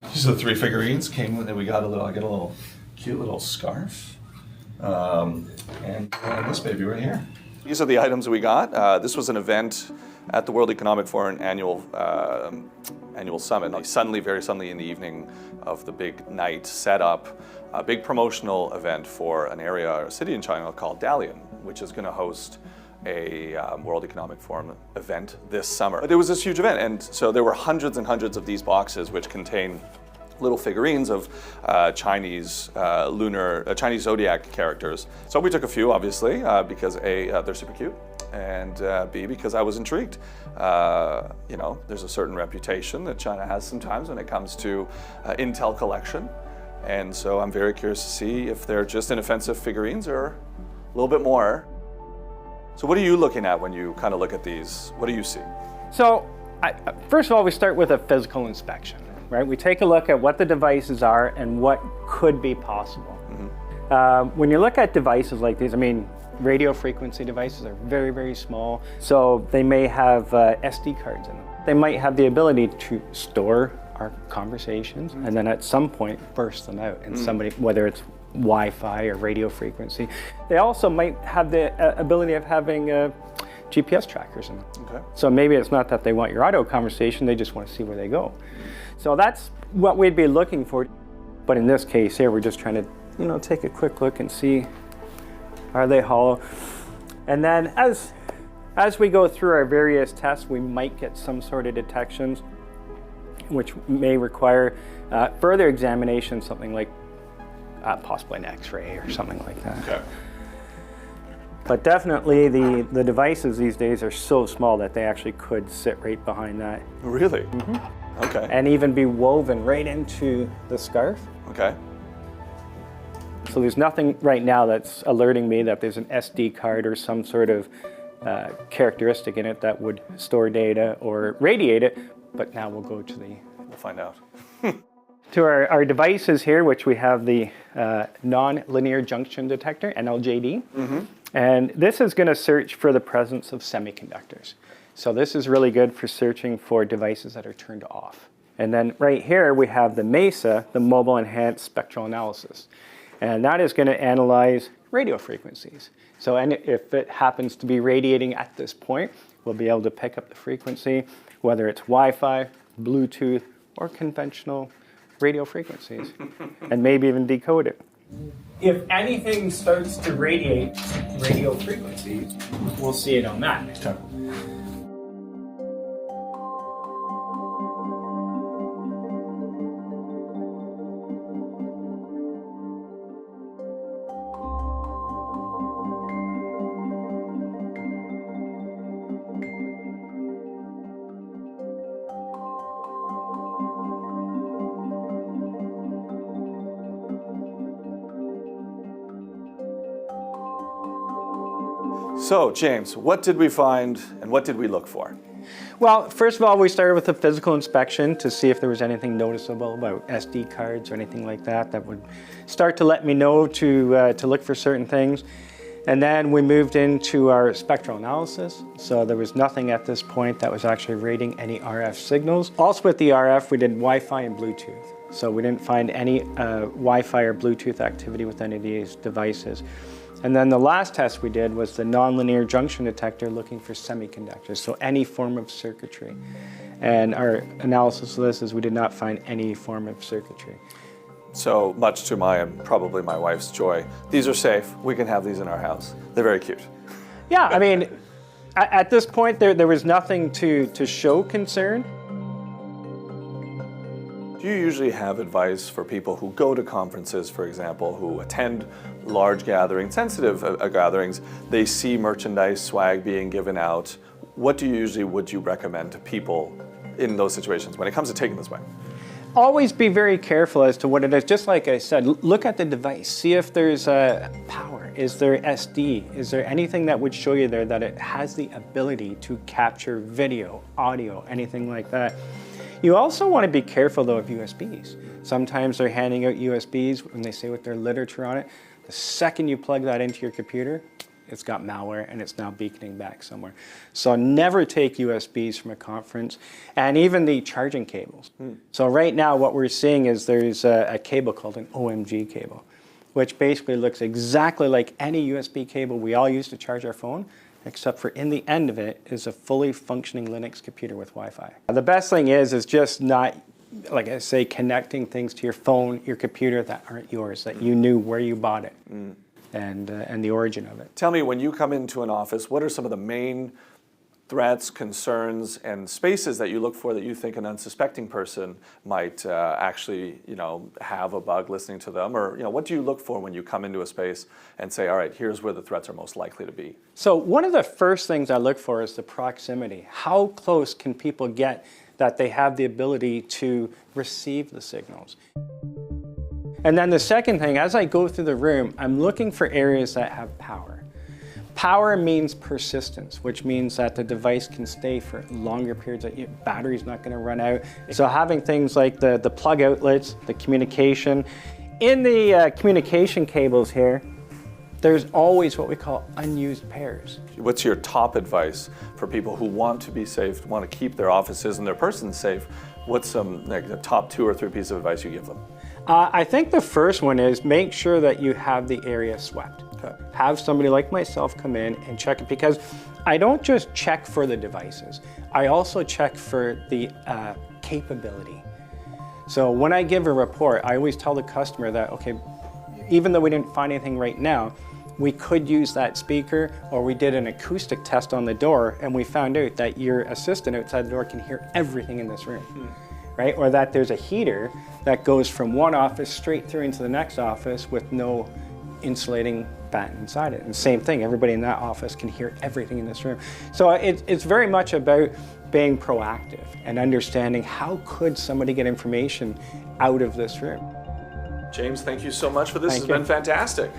These are the 3 figurines. We got I got a little cute little scarf, and this baby right here. These are the items we got. This was an event at the World Economic Forum annual summit. Very suddenly in the evening of the big night, set up a big promotional event for an area or city in China called Dalian, which is going to host a World Economic Forum event this summer. But it was this huge event, and so there were hundreds and hundreds of these boxes which contain little figurines of Chinese Chinese zodiac characters. So we took a few, obviously, because A, they're super cute, and B, because I was intrigued. There's a certain reputation that China has sometimes when it comes to intel collection, and so I'm very curious to see if they're just inoffensive figurines or a little bit more. So what are you looking at when you kind of look at these? What do you see? So first of all, we start with a physical inspection, right? We take a look at what the devices are and what could be possible. Mm-hmm. When you look at devices like these, radio frequency devices are very, very small. So they may have SD cards in them. They might have the ability to store our conversations and then at some point burst them out and somebody, whether it's Wi-Fi or radio frequency. They also might have the ability of having GPS trackers in them. Okay. So maybe it's not that they want your audio conversation, they just want to see where they go. So that's what we'd be looking for. But in this case here, we're just trying to, take a quick look and see, are they hollow? And then as we go through our various tests, we might get some sort of detections which may require further examination, something like possibly an X-ray or something like that. Okay. But definitely the devices these days are so small that they actually could sit right behind that. Really? Mm-hmm. Okay. And even be woven right into the scarf. Okay. So there's nothing right now that's alerting me that there's an SD card or some sort of characteristic in it that would store data or radiate it, but now we'll go to We'll find out. To our devices here, which we have the non-linear junction detector, NLJD. Mm-hmm. And this is going to search for the presence of semiconductors. So this is really good for searching for devices that are turned off. And then right here we have the MESA, the Mobile Enhanced Spectral Analysis. And that is going to analyze radio frequencies. So if it happens to be radiating at this point, we'll be able to pick up the frequency, whether it's Wi-Fi, Bluetooth, or conventional radio frequencies, and maybe even decode it. If anything starts to radiate radio frequencies, we'll see it on that. Okay. So, James, what did we find and what did we look for? Well, first of all, we started with a physical inspection to see if there was anything noticeable about SD cards or anything like that that would start to let me know to look for certain things. And then we moved into our spectral analysis. So there was nothing at this point that was actually reading any RF signals. Also with the RF, we did Wi-Fi and Bluetooth. So we didn't find any Wi-Fi or Bluetooth activity with any of these devices. And then the last test we did was the nonlinear junction detector looking for semiconductors, so any form of circuitry. And our analysis of this is we did not find any form of circuitry. So much to my and probably my wife's joy, these are safe. We can have these in our house. They're very cute. Yeah, at this point there was nothing to show concern. Do you usually have advice for people who go to conferences, for example, who attend large gatherings, sensitive gatherings, they see merchandise, swag being given out? What would you recommend to people in those situations when it comes to taking this away? Always be very careful as to what it is. Just like I said, look at the device. See if there's power. Is there SD? Is there anything that would show you there that it has the ability to capture video, audio, anything like that? You also want to be careful though of USBs. Sometimes they're handing out USBs when they say with their literature on it. The second you plug that into your computer, it's got malware and it's now beaconing back somewhere. So never take USBs from a conference, and even the charging cables. So right now what we're seeing is there's a cable called an OMG cable, which basically looks exactly like any USB cable we all use to charge our phone, except for in the end of it is a fully functioning Linux computer with Wi-Fi. The best thing is just not, like I say, connecting things to your phone, your computer that aren't yours, that you knew where you bought it and the origin of it. Tell me, when you come into an office, what are some of the main threats, concerns, and spaces that you look for that you think an unsuspecting person might actually, have a bug listening to them? Or, what do you look for when you come into a space and say, all right, here's where the threats are most likely to be? So one of the first things I look for is the proximity. How close can people get that they have the ability to receive the signals? And then the second thing, as I go through the room, I'm looking for areas that have power. Power means persistence, which means that the device can stay for longer periods. Battery's not going to run out. So having things like the plug outlets, the communication. In the communication cables here, there's always what we call unused pairs. What's your top advice for people who want to be safe, want to keep their offices and their persons safe? What's some the top 2 or 3 pieces of advice you give them? I think the first one is make sure that you have the area swept. Okay. Have somebody like myself come in and check it, because I don't just check for the devices. I also check for the capability. So when I give a report, I always tell the customer that, okay, even though we didn't find anything right now, we could use that speaker, or we did an acoustic test on the door and we found out that your assistant outside the door can hear everything in this room, right? Or that there's a heater that goes from one office straight through into the next office with no insulating fan inside it. And same thing, everybody in that office can hear everything in this room. So it's very much about being proactive and understanding how could somebody get information out of this room. James, thank you so much for this. It's been fantastic.